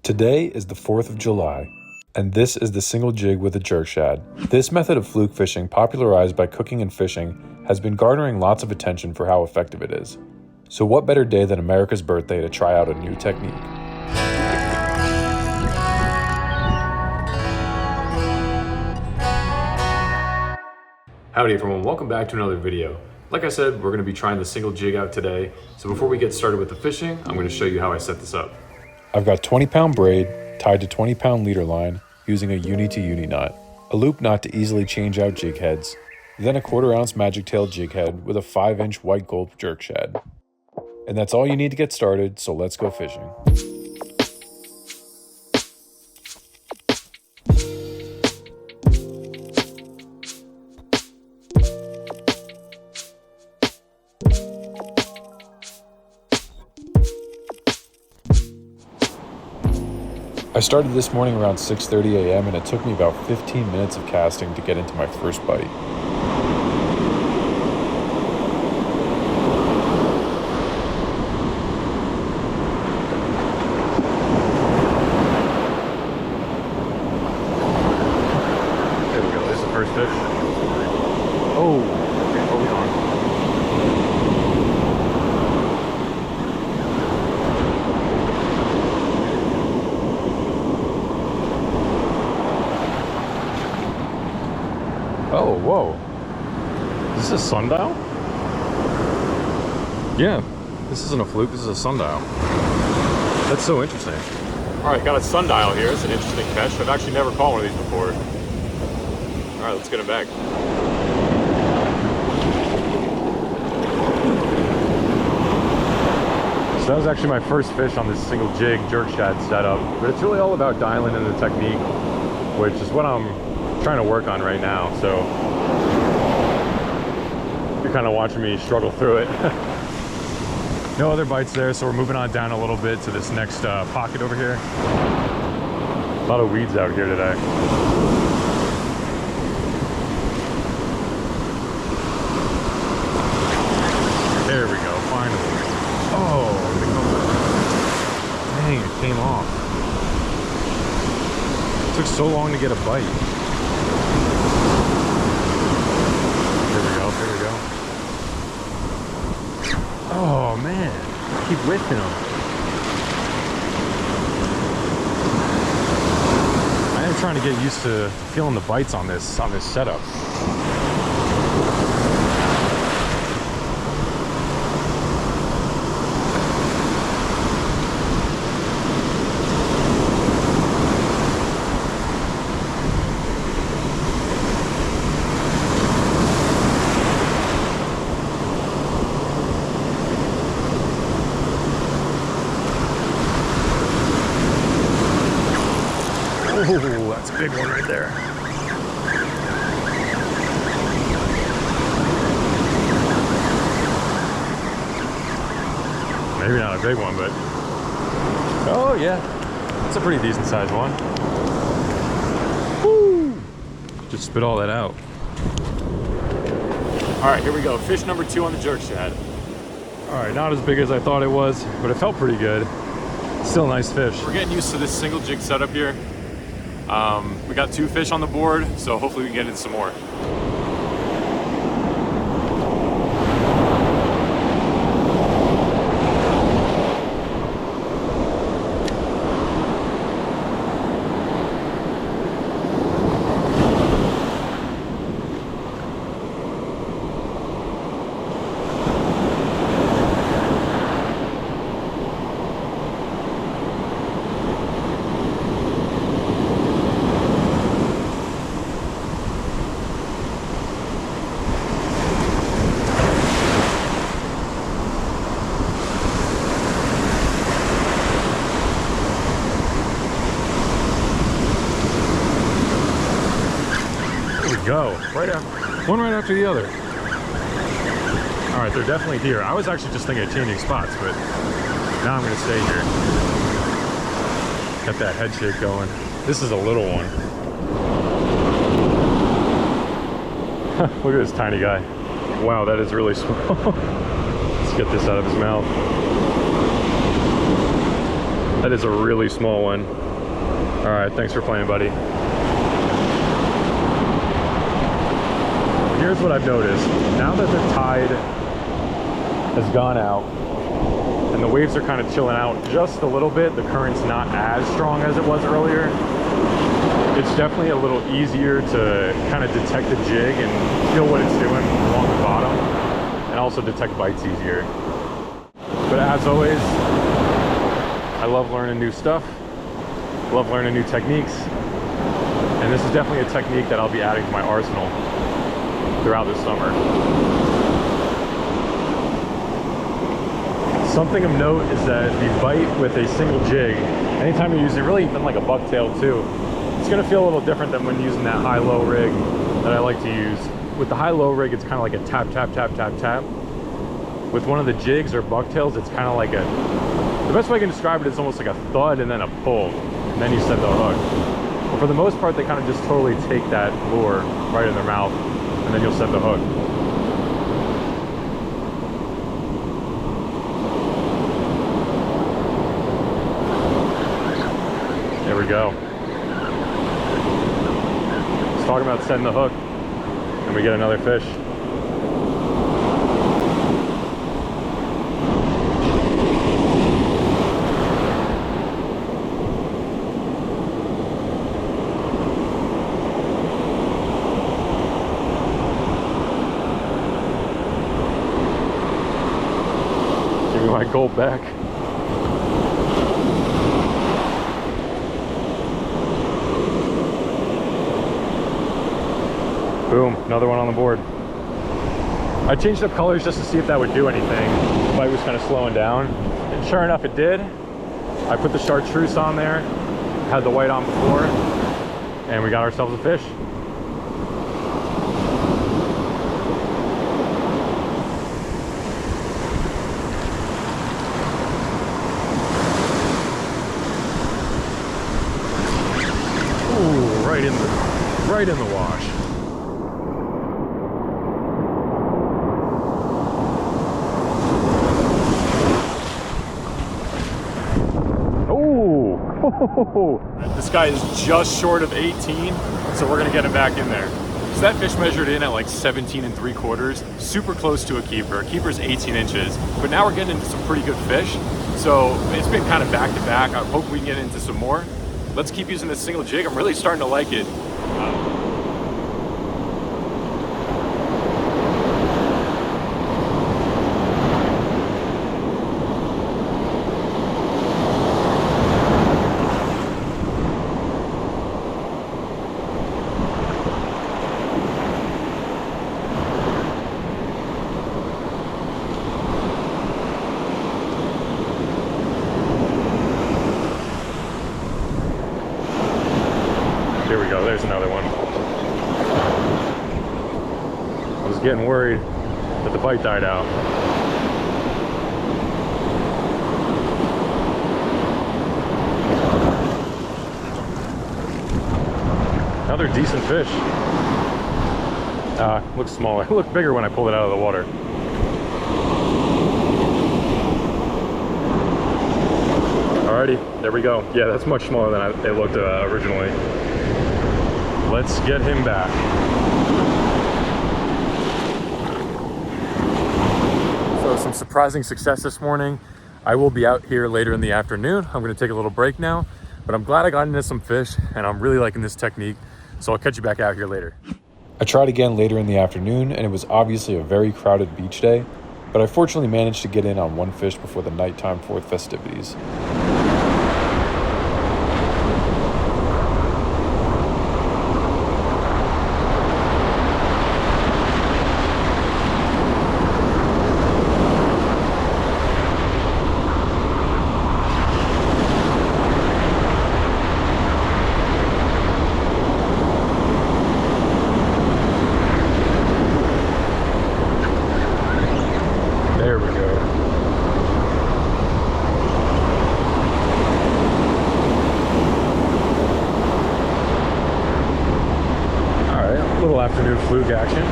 Today is the 4th of July, and this is the single jig with a jerk shad. This method of fluke fishing, popularized by cooking and fishing, has been garnering lots of attention for how effective it is. So what better day than America's birthday to try out a new technique? Howdy everyone, welcome back to another video. Like I said, we're going to be trying the single jig out today. So before we get started with the fishing, I'm going to show you how I set this up. I've got 20-pound braid tied to 20-pound leader line using a uni-to-uni knot, a loop knot to easily change out jig heads, then a 1/4 ounce magic tail jig head with a 5-inch white gulp jerk shad. And that's all you need to get started, so let's go fishing. I started this morning around 6:30 a.m. and it took me about 15 minutes of casting to get into my first bite. There we go, there's the first fish. Oh, okay, hold on. Oh, whoa. Is this a sundial? Yeah, this isn't a fluke, this is a sundial. That's so interesting. All right, got a sundial here. It's an interesting catch. I've actually never caught one of these before. All right, let's get him back. So that was actually my first fish on this single jig jerk shad setup, but it's really all about dialing in the technique, which is what I'm trying to work on right now. So you're kind of watching me struggle through it. No other bites there, so we're moving on down a little bit to this next pocket over here. A lot of weeds out here today. There we go, finally. Oh, dang, it came off. It took so long to get a bite. Here we go. Oh man, I keep whiffing them. I am trying to get used to feeling the bites on this setup. Oh, that's a big one right there. Maybe not a big one, but oh yeah, it's a pretty decent sized one. Woo! Just spit all that out. All right, here we go. Fish number 2 on the jerk shad. All right, not as big as I thought it was, but it felt pretty good. Still a nice fish. We're getting used to this single jig setup here. We got 2 fish on the board, so hopefully we can get in some more. Go one right after the other. All right, they're definitely deer. I was actually just thinking of changing spots, but now I'm gonna stay here. Got that head shake going. This is a little one. Look at this tiny guy. Wow, that is really small. Let's get this out of his mouth. That is a really small one. All right, thanks for playing, buddy. Here's what I've noticed. Now that the tide has gone out and the waves are kind of chilling out just a little bit, the current's not as strong as it was earlier. It's definitely a little easier to kind of detect the jig and feel what it's doing along the bottom, and also detect bites easier. But as always, I love learning new stuff, love learning new techniques, and this is definitely a technique that I'll be adding to my arsenal throughout this summer. Something of note is that the bite with a single jig, anytime you're using, really even like a bucktail too, it's gonna feel a little different than when using that high-low rig that I like to use. With the high-low rig, it's kind of like a tap, tap, tap, tap, tap. With one of the jigs or bucktails, it's kind of like the best way I can describe it is almost like a thud and then a pull, and then you set the hook. But for the most part, they kind of just totally take that lure right in their mouth, and then you'll set the hook. There we go. Let's talk about setting the hook, and we get another fish. Give me my gulp back. Boom, another one on the board. I changed up colors just to see if that would do anything. The bite was kind of slowing down, and sure enough it did. I put the chartreuse on there, had the white on before, and we got ourselves a fish. Ooh, right in the wash. This guy is just short of 18, so we're gonna get him back in there. So that fish measured in at like 17 3/4, super close to a keeper. Keeper's 18 inches, but now we're getting into some pretty good fish. So it's been kind of back to back. I hope we can get into some more. Let's keep using this single jig. I'm really starting to like it. Here we go, there's another one. I was getting worried that the bite died out. Another decent fish. Looks smaller. It looked bigger when I pulled it out of the water. Alrighty, there we go. Yeah, that's much smaller than it looked originally. Let's get him back. So some surprising success this morning. I will be out here later in the afternoon. I'm gonna take a little break now, but I'm glad I got into some fish and I'm really liking this technique. So I'll catch you back out here later. I tried again later in the afternoon and it was obviously a very crowded beach day, but I fortunately managed to get in on one fish before the nighttime 4th festivities. There we go. All right, a little afternoon fluke action.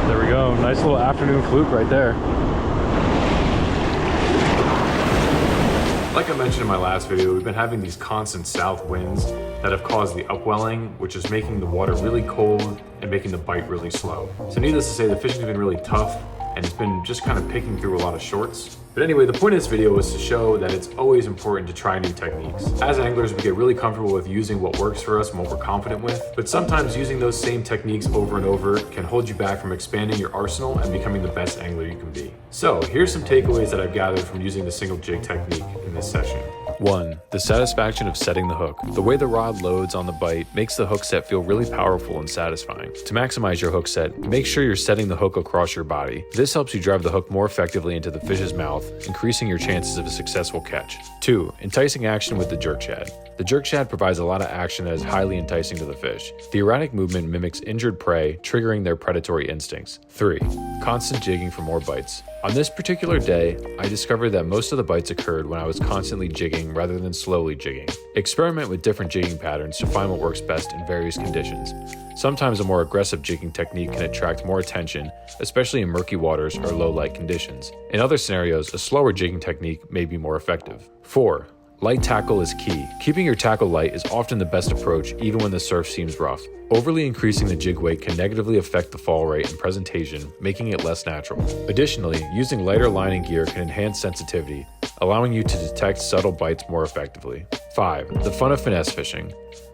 There we go, nice little afternoon fluke right there. Like I mentioned in my last video, we've been having these constant south winds that have caused the upwelling, which is making the water really cold and making the bite really slow. So needless to say, the fishing's been really tough and it's been just kind of picking through a lot of shorts. But anyway, the point of this video was to show that it's always important to try new techniques. As anglers, we get really comfortable with using what works for us and what we're confident with, but sometimes using those same techniques over and over can hold you back from expanding your arsenal and becoming the best angler you can be. So here's some takeaways that I've gathered from using the single jig technique in this session. 1. The satisfaction of setting the hook. The way the rod loads on the bite makes the hook set feel really powerful and satisfying. To maximize your hook set, make sure you're setting the hook across your body. This helps you drive the hook more effectively into the fish's mouth, increasing your chances of a successful catch. 2. Enticing action with the jerk shad. The jerk shad provides a lot of action that is highly enticing to the fish. The erratic movement mimics injured prey, triggering their predatory instincts. 3. Constant jigging for more bites. On this particular day, I discovered that most of the bites occurred when I was constantly jigging rather than slowly jigging. Experiment with different jigging patterns to find what works best in various conditions. Sometimes a more aggressive jigging technique can attract more attention, especially in murky waters or low light conditions. In other scenarios, a slower jigging technique may be more effective. 4. Light tackle is key. Keeping your tackle light is often the best approach even when the surf seems rough. Overly increasing the jig weight can negatively affect the fall rate and presentation, making it less natural. Additionally, using lighter lining gear can enhance sensitivity, allowing you to detect subtle bites more effectively. 5. The fun of finesse fishing.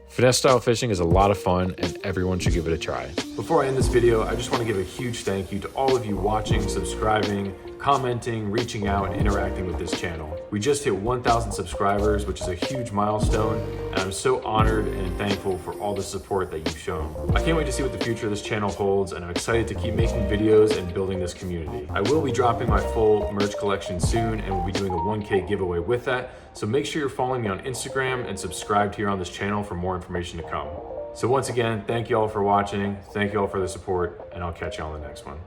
Finesse style fishing is a lot of fun and everyone should give it a try. Before I end this video, I just want to give a huge thank you to all of you watching, subscribing, commenting, reaching out, and interacting with this channel. We just hit 1,000 subscribers, which is a huge milestone, and I'm so honored and thankful for all the support that you've shown. I can't wait to see what the future of this channel holds, and I'm excited to keep making videos and building this community. I will be dropping my full merch collection soon, and we'll be doing a 1K giveaway with that, so make sure you're following me on Instagram and subscribed here on this channel for more information to come. So once again, thank you all for watching, thank you all for the support, and I'll catch you on the next one.